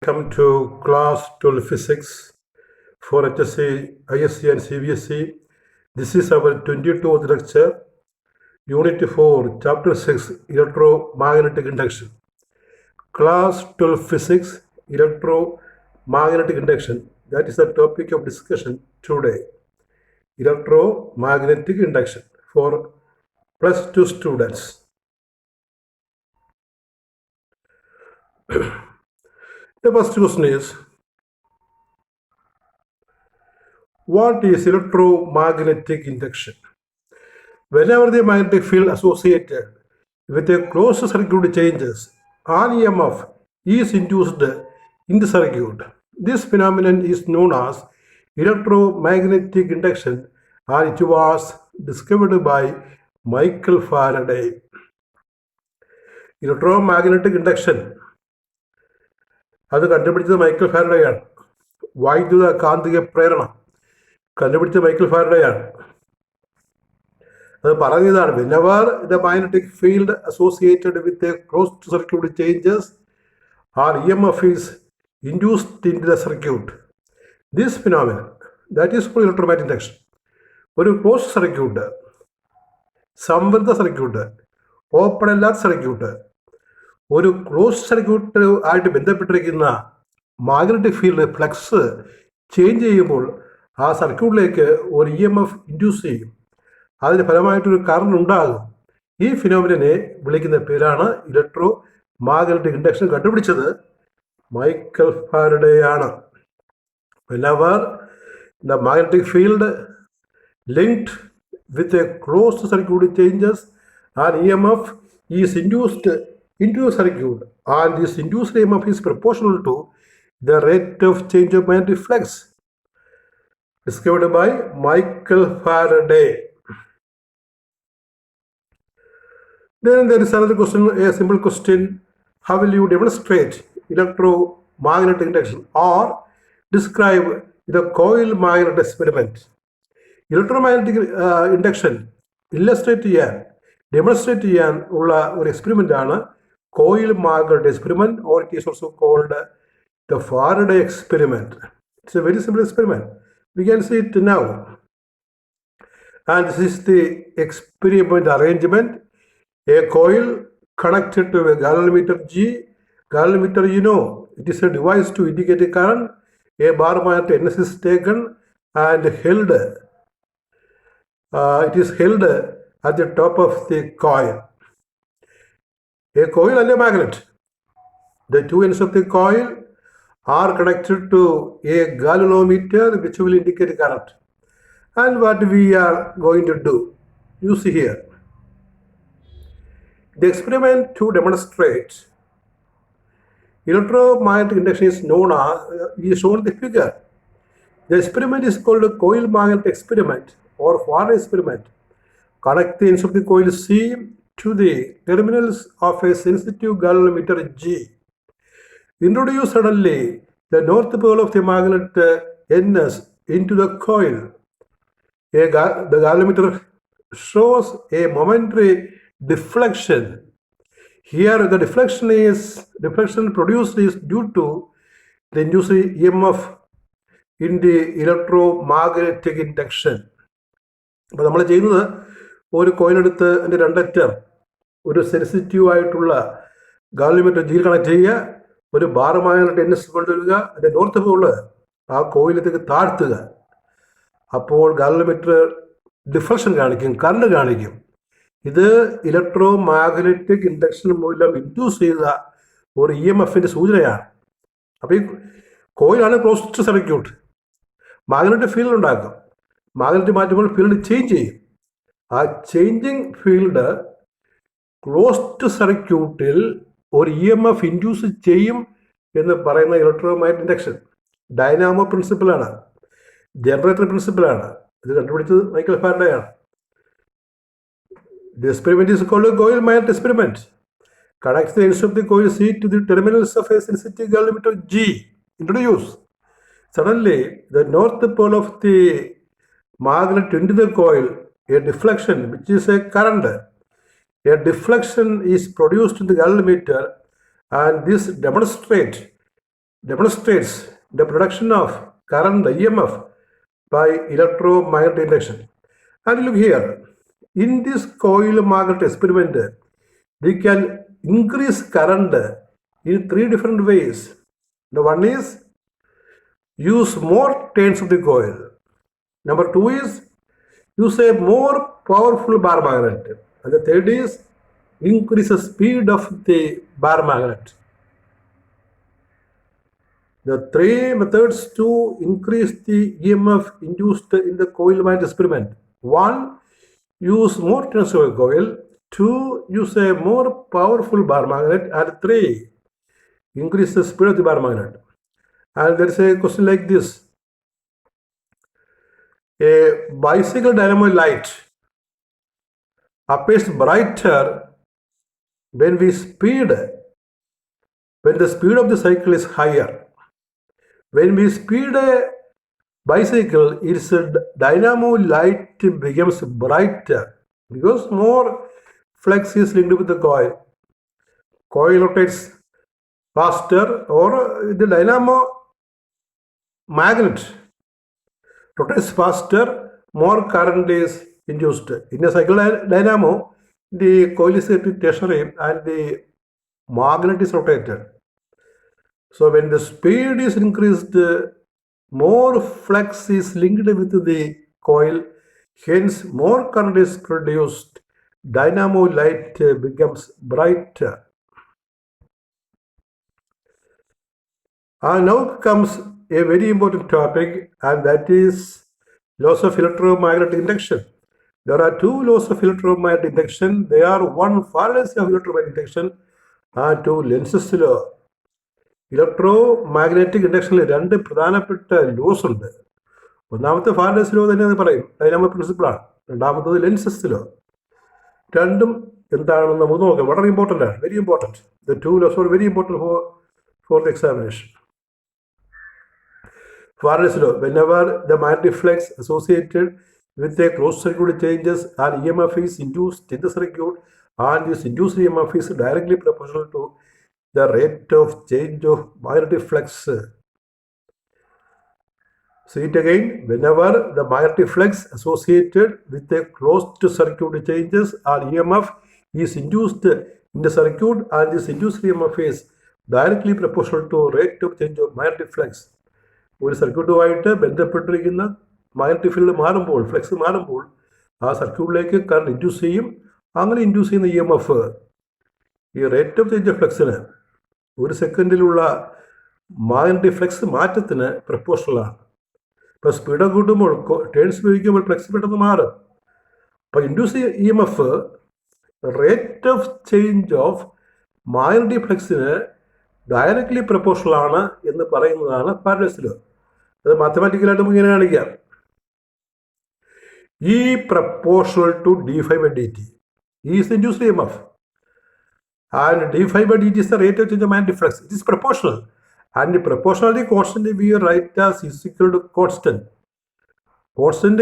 Welcome to class 12 physics for HSC, ISC and CBSE. This is our 22th lecture, Unit 4, Chapter 6, Electromagnetic Induction. Class 12 physics, electromagnetic induction. That is the topic of discussion today. Electromagnetic induction for plus 2 students. The first question is, what is electromagnetic induction? Whenever the magnetic field associated with a closed circuit changes, an EMF is induced in the circuit. This phenomenon is known as electromagnetic induction, and it was discovered by Michael Faraday. Electromagnetic induction അത് കണ്ടുപിടിച്ചത് Michael ഫാരഡേയാണ്. വൈദ്യുത കാന്തിക പ്രേരണ കണ്ടുപിടിച്ചത് Michael ഫാരഡേയാണ്. അത് പറഞ്ഞതാണ്, whenever the magnetic field associated with a closed circuit changes or EMF is induced into the circuit. This phenomenon, that is called electromagnetic induction. ഒരു closed circuit, സംവൃത circuit, open അല്ലാത്ത സർക്യൂട്ട്, ഒരു closed circuit ആയിട്ട് ബന്ധപ്പെട്ടിരിക്കുന്ന magnetic field flux change ചെയ്യുമ്പോൾ ആ സർക്യൂട്ടിലേക്ക് ഒരു EMF induce ചെയ്യും. അതിന് ഫലമായിട്ടൊരു കറണ്ട് ഉണ്ടാകും. ഈ ഫിനോമിനെ വിളിക്കുന്ന പേരാണ് ഇലക്ട്രോ മാഗ്നറ്റിക് ഇൻഡക്ഷൻ. കണ്ടുപിടിച്ചത് മൈക്കൽ ഫാരഡേ ആണ്. Whenever the magnetic field linked with a closed circuit changes, an EMF is induced into a circuit, and this induced EMF is proportional to the rate of change of magnetic flux, discovered by Michael Faraday. Then there is another question, a simple question: how will you demonstrate electromagnetic induction or describe the coil magnet experiment? Electromagnetic induction illustrate ചെയ്യാൻ, demonstrate ചെയ്യാൻ ഉള്ള ഒരു experiment ആണ് coil magnet experiment, or it is also called the Faraday experiment. It's a very simple experiment. We can see it now. And this is the experiment arrangement. A coil connected to a galvanometer G. Galvanometer, you know, it is a device to indicate a current. A bar magnet NS is taken and held. It is held at the top of the coil. A coil and a magnet. The two ends of the coil are connected to a galvanometer which will indicate current. And what we are going to do, you see here. The experiment to demonstrate electromagnetic induction is known as, is shown in the figure. The experiment is called a coil magnet experiment or Faraday experiment. Connect the ends of the coil C to the terminals of a sensitive galvanometer G. Introduce suddenly the north pole of the magnet NS into the coil. The galvanometer shows a momentary deflection. Here the deflection produced is due to the induced EMF in the electromagnetic induction. അപ്പോൾ നമ്മൾ ചെയ്യുന്നത്, ഒരു കോയിലെടുത്ത് അതിൻ്റെ രണ്ടറ്റം ഒരു sensitive ആയിട്ടുള്ള galvanometer ജിയിൽ connect ചെയ്യുക, ഒരു ബാർ മാഗ്നറ്റ് NS കൊണ്ടുവരിക, അതിൻ്റെ നോർത്ത് പോള് ആ കോയിലത്തേക്ക് താഴ്ത്തുക. അപ്പോൾ ഗാൽവനോമീറ്റർ ഡിഫ്ലക്ഷൻ കാണിക്കും, കറണ്ട് കാണിക്കും. ഇത് ഇലക്ട്രോമാഗ്നറ്റിക് ഇൻഡക്ഷൻ മൂലം ഇൻഡ്യൂസ് ചെയ്ത ഒരു EMFൻ്റെ സൂചനയാണ്. അപ്പോൾ ഈ കോയിലാണ് ക്ലോസ്ഡ് സർക്യൂട്ട്. മാഗ്നറ്റിക് ഫീൽഡ് ഉണ്ടാക്കും. മാഗ്നറ്റ് മാറ്റുമ്പോൾ ഫീൽഡ് ചേഞ്ച് ചെയ്യും. ആ ചേഞ്ചിങ് ഫീൽഡ് ക്ലോസ്ഡ് സർക്യൂട്ടിൽ ഒരു EMF ഇൻഡ്യൂസ് ചെയ്യും എന്ന് പറയുന്ന ഇലക്ട്രോമാഗ്നറ്റിക് ഇൻഡക്ഷൻ ഡൈനാമോ പ്രിൻസിപ്പിളാണ്, ജനറേറ്റർ പ്രിൻസിപ്പിളാണ്. ഇത് കണ്ടുപിടിച്ചത് മൈക്കൽ ഫാരഡേ ആണ്. The experiment is called a coil magnet experiment. Connect the ends of the coil C to the terminals of a sensitive galvanometer G. Introduce. Suddenly, the north pole of the magnet into the coil, a deflection, which is a current. A deflection is produced in the galvanometer, and this demonstrates demonstrates the production of current EMF by electromagnetic induction. And look here, in this coil magnet experiment, we can increase current in three different ways. The one is use more turns of the coil. Number two is use a more powerful bar magnet. And the third is increase the speed of the bar magnet. The three methods to increase the EMF induced in the coil magnet experiment. One, use more turns of a coil. Two, use a more powerful bar magnet. And three, increase the speed of the bar magnet. And there is a question like this. A bicycle dynamo light appears brighter when the speed of the cycle is higher. When we speed a bicycle, its dynamo light becomes brighter because more flux is linked with the coil. Coil rotates faster, or the dynamo magnet rotates faster, more current is induced. In a cycle dynamo, the coil is stationary and the magnet is rotated. So when the speed is increased, more flux is linked with the coil, hence more current is produced. Dynamo light becomes brighter. And now comes a very important topic, and that is laws of electromagnetic induction. There are two laws of electromagnetic induction. They are one Faraday's law of electromagnetic induction and two Lenz's law. Electromagnetic ഇൻഡക്ഷനിൽ രണ്ട് പ്രധാനപ്പെട്ട loss ഉണ്ട്. ഒന്നാമത്തെ Faraday's law തന്നെ പറയും, Dynamo പ്രിൻസിപ്പിളാണ്. രണ്ടാമത്തത് Lenz's law. രണ്ടും എന്താണെന്ന് നമുക്ക് നോക്കാം. വളരെ ഇമ്പോർട്ടൻ്റ് ആണ്, very important. The two laws are very important for the examination. Faraday's law, whenever the magnetic flux associated with a closed circuit changes, an EMF is induced in the circuit, and this induced EMF is directly proportional to the rate of change of magnetic flux. See it again. Whenever the magnetic flux associated with a closed circuit changes, an EMF is induced in the circuit, and this induced EMF is directly proportional to rate of change of magnetic flux. ഒരു സർക്യൂട്ടുമായിട്ട് ബന്ധപ്പെട്ടിരിക്കുന്ന magnetic field മാറുമ്പോൾ, flux മാറുമ്പോൾ ആ സർക്യൂട്ടിലേക്ക് current induce ചെയ്യും. അങ്ങനെ induce ചെയ്യുന്ന EMF ഈ റേറ്റ് ഓഫ് ചേഞ്ച് ഓഫ് ഫ്ലക്സിന്, ഒരു സെക്കൻഡിലുള്ള മാഗ്നറ്റിക് ഫ്ലക്സ് മാറ്റത്തിന് പ്രപ്പോർഷണലാണ്. ഇപ്പോൾ സ്പീഡ് കൂട്ടുമ്പോൾ, ടേൺസ് ഉപയോഗിക്കുമ്പോൾ ഫ്ലക്സ് പെട്ടെന്ന് മാറും. അപ്പോൾ induce EMF rate of change of magnetic ഫ്ലക്സിന് ഡയറക്ട്ലി പ്രപ്പോർഷണലാണ് എന്ന് പറയുന്നതാണ് ഫാരഡേസ് ലോ. അത് മാത്തമാറ്റിക്കലായിട്ട് നമുക്ക് ഇങ്ങനെ കാണിക്കാം. E proportional to d∅dt is the induced EMF, and d∅dt is the rate of change of magnetic flux. It is proportional, and the proportionality constant we write as is equal to constant. Constant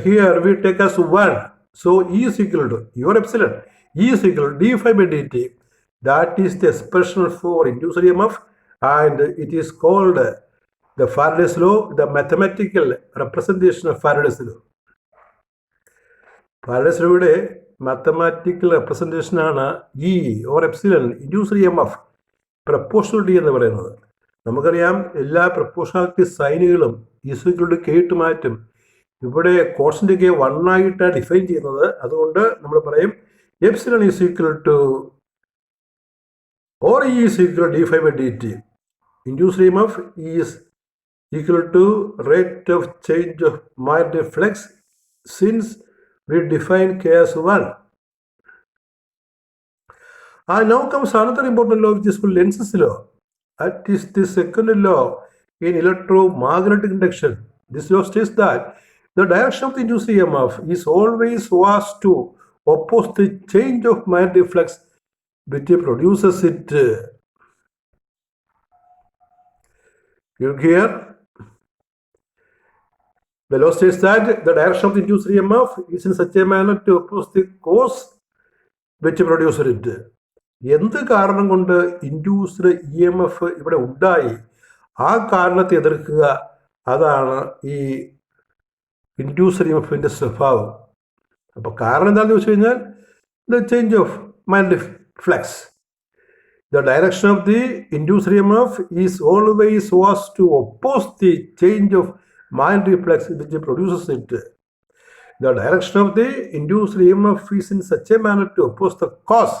here we take as 1. So E is equal to your epsilon. E is equal to d∅dt. That is the expression for induced EMF, and it is called the Faraday's law, the mathematical representation of Faraday's law. Faraday's lawയുടെ mathematical റെപ്രസെൻറ്റേഷനാണ് E or epsilon, induced EMF proportionality എന്ന് പറയുന്നത്. നമുക്കറിയാം എല്ലാ proportionality സൈനുകളും equal K ഇട്ട് മാറ്റും. ഇവിടെ constant K 1 ആയിട്ടാണ് ഡിഫൈൻ ചെയ്യുന്നത്. അതുകൊണ്ട് നമ്മൾ പറയും epsilon is equal to or E is equal to d∅dt. Induced EMF is equal to rate of change of magnetic flux, since we define K as 1. And now comes another important law, which is called Lenz's law. That is the second law in electromagnetic induction. This law states that the direction of the induced EMF is always so as to oppose the change of magnetic flux which produces it. Here, the law states that the direction of the induced EMF is in such a manner to oppose the cause which produces it. എന്ത് കാരണം കൊണ്ട് induced E M F ഇവിടെ ഉണ്ടായി, ആ കാരണത്തെ എതിർക്കുക. അതാണ് ഈ induced E M എഫിൻ്റെ സ്വഭാവം. അപ്പോൾ കാരണം എന്താണെന്ന് ചോദിച്ചു കഴിഞ്ഞാൽ the change of mind flux. The direction of the induced EMF is always so as to oppose the change of mind reflex which produces it. The direction of the induced EMF is in such a manner to oppose the cause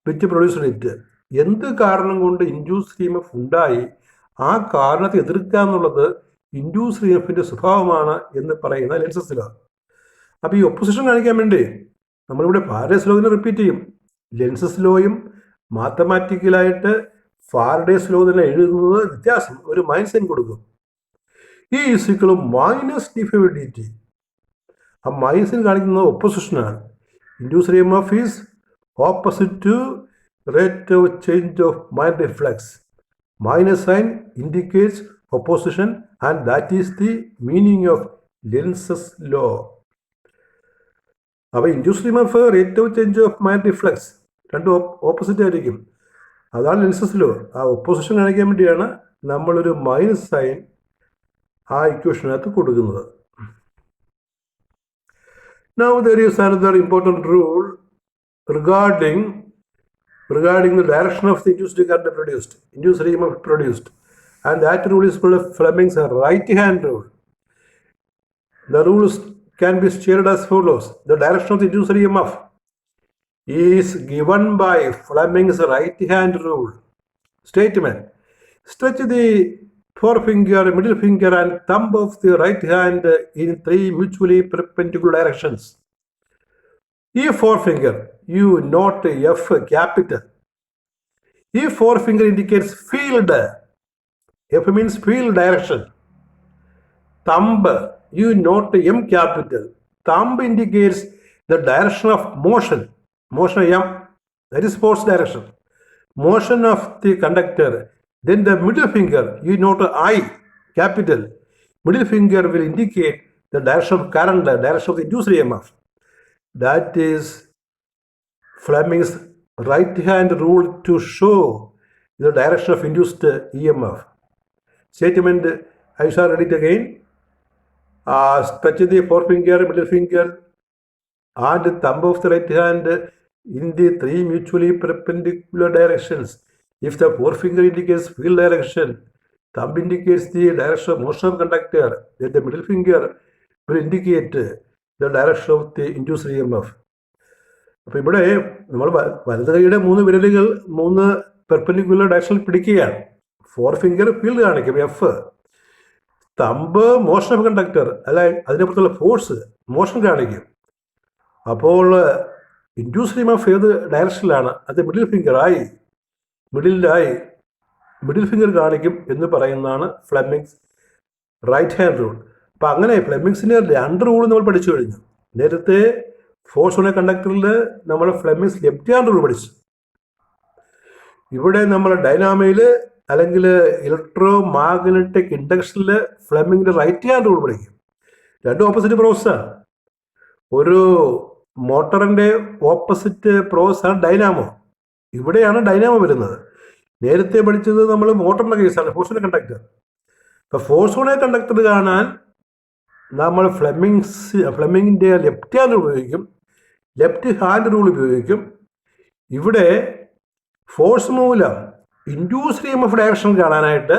which produces it. എന്ത് കാരണം കൊണ്ട് induced E M F ഉണ്ടായി, ആ കാരണത്തെ എതിർക്കുക എന്നുള്ളത് induced E M എഫിൻ്റെ സ്വഭാവമാണ് എന്ന് പറയുന്ന ലെൻസസ് ലോ. അപ്പോൾ ഈ ഒപ്പോസിഷൻ കാണിക്കാൻ വേണ്ടി നമ്മളിവിടെ ഫാരഡേസ് ലോവിനെ റിപ്പീറ്റ് ചെയ്യും. ലെൻസസ് ലോയും മാത്തമാറ്റിക്കലായിട്ട് ഫാരഡേസ് ലോ തന്നെ എഴുതുന്നത് വ്യത്യാസം, ഒരു മൈനസ് സൈൻ കൊടുക്കും. ഈ ഈക്വൽ മൈനസ് dφ/dt. ആ മൈനസ് സൈൻ കാണിക്കുന്നത് ഒപ്പോസിഷനാണ്. Induced E M F is opposite to rate of change of mind reflux. Minus sign indicates opposition and that is the meaning of Lenz's law. അപ്പോൾ induced E M F rate of change of mind reflux രണ്ടും opposite ആയിരിക്കും. അതാണ് Lenz's law. ആ opposition കാണിക്കാൻ വേണ്ടിയാണ് നമ്മളൊരു minus sign ആ ഇക്വേഷനകത്ത് കൊടുക്കുന്നത്. Now there is another important rule regarding the direction of the induced current produced, induced EMF produced, and that rule is called Fleming's right-hand rule. The rules can be stated as follows. The direction of the induced EMF is given by Fleming's right-hand rule. Statement: stretch the forefinger, middle finger and thumb of the right hand in 3 mutually perpendicular directions. If forefinger, you note F capital. If forefinger indicates field, F means field direction. Thumb, you note M capital. Thumb indicates the direction of motion. Motion M, that is force direction. Motion of the conductor. Then the middle finger, you note I capital. Middle finger will indicate the direction of current, the direction of the induced EMF. That is Fleming's right-hand rule to show the direction of induced EMF. Statement, I shall read it again. Stretch the forefinger, middle finger and thumb of the right hand in the 3 mutually perpendicular directions. If the forefinger indicates field direction, thumb indicates the direction of motion of conductor, then the middle finger will indicate the direction of the induced EMF. അപ്പോൾ ഇവിടെ നമ്മൾ വലത് കൈയുടെ 3 വിരലുകൾ 3 perpendicular ഡയറക്ഷനിൽ പിടിക്കുകയാണ്. Four finger field കാണിക്കും F. Thumb motion of conductor, അല്ല അതിനെപ്പുറത്തുള്ള ഫോഴ്സ് മോഷൻ കാണിക്കും. അപ്പോൾ ഇൻഡ്യൂസ്ഡ് EMF ഏത് ഡയറക്ഷനിലാണ്, അത് മിഡിൽ ഫിംഗറായി മിഡിൽ ഫിംഗർ കാണിക്കും എന്ന് പറയുന്നതാണ് ഫ്ലെമിങ്സ് റൈറ്റ് ഹാൻഡ് റൂൾ. അപ്പം അങ്ങനെ ഫ്ലെമിങ്സിൻ്റെ 2 റൂൾ നമ്മൾ പഠിച്ചു കഴിഞ്ഞു. നേരത്തെ ഫോഴ്സ് ഓൺ എ കണ്ടക്ടറിൽ നമ്മൾ ഫ്ലെമിങ്സ് ലെഫ്റ്റ് ഹാൻഡ് റൂൾ പഠിച്ചു. ഇവിടെ നമ്മൾ ഡൈനാമയിൽ അല്ലെങ്കിൽ ഇലക്ട്രോ മാഗ്നറ്റിക് ഇൻഡക്ഷനിൽ ഫ്ലെമിങ്ങിൻ്റെ റൈറ്റ് ഹാൻഡ് റൂൾ പഠിക്കും. 2 ഓപ്പോസിറ്റ് പ്രോസസ്സാണ്. ഒരു മോട്ടറിൻ്റെ ഓപ്പോസിറ്റ് പ്രോസസ്സാണ് ഡൈനാമോ. ഇവിടെയാണ് ഡൈനാമോ വരുന്നത്. നേരത്തെ പഠിച്ചത് നമ്മൾ മോട്ടറിൻ്റെ കേസാണ്, ഫോഴ്സ് ഓൺ എ കണ്ടക്ടർ. അപ്പോൾ ഫോഴ്സ് ഓൺ എ കണ്ടക്ടർ കാണാൻ നമ്മൾ ഫ്ലെമിങ്ങിൻ്റെ ലെഫ്റ്റ് ഹാൻഡ് റൂൾ ഉപയോഗിക്കും, ലെഫ്റ്റ് ഹാൻഡ് റൂൾ ഉപയോഗിക്കും. ഇവിടെ ഫോഴ്സ് മൂലം ഇൻഡ്യൂസ്ഡ് EMF ഡയറക്ഷൻ കാണാനായിട്ട്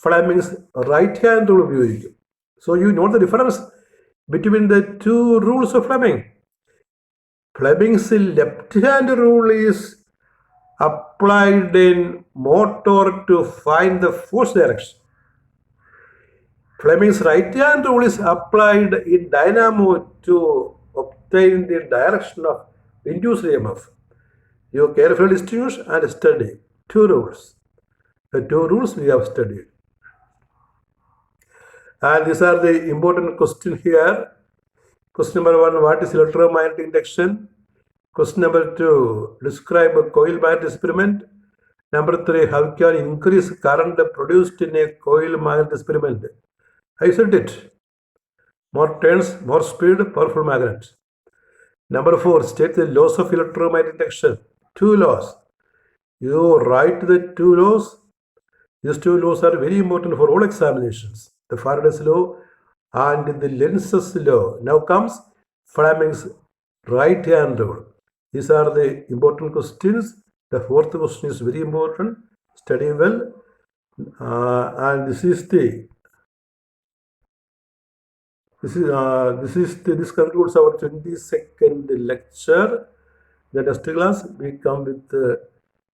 ഫ്ലെമിങ്സ് റൈറ്റ് ഹാൻഡ് റൂൾ ഉപയോഗിക്കും. So you note the difference between the 2 rules of Fleming. Fleming's left hand rule is applied in motor to find the force direction. Fleming's right hand rule is applied in dynamo to obtain the direction of induced EMF. You carefully distinguish and study 2 rules. The 2 rules we have studied. And these are the important questions here. Question number 1, what is electromagnetic induction? Question number 2, describe a coil magnet experiment. Number 3, how can increase current produced in a coil magnet experiment? I said it. More turns, more speed, powerful magnets. Number 4, state the laws of electromagnetic induction. two laws. You write the two laws. These two laws are very important for all examinations. The Faraday's law and the Lenz's law. Now comes Fleming's right hand rule. These are the important questions. The fourth question is very important. Study well. And this concludes our 22nd lecture. The next class we come with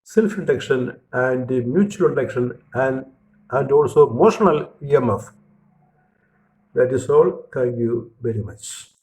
self-induction and mutual induction and also motional EMF. That is all. Thank you very much.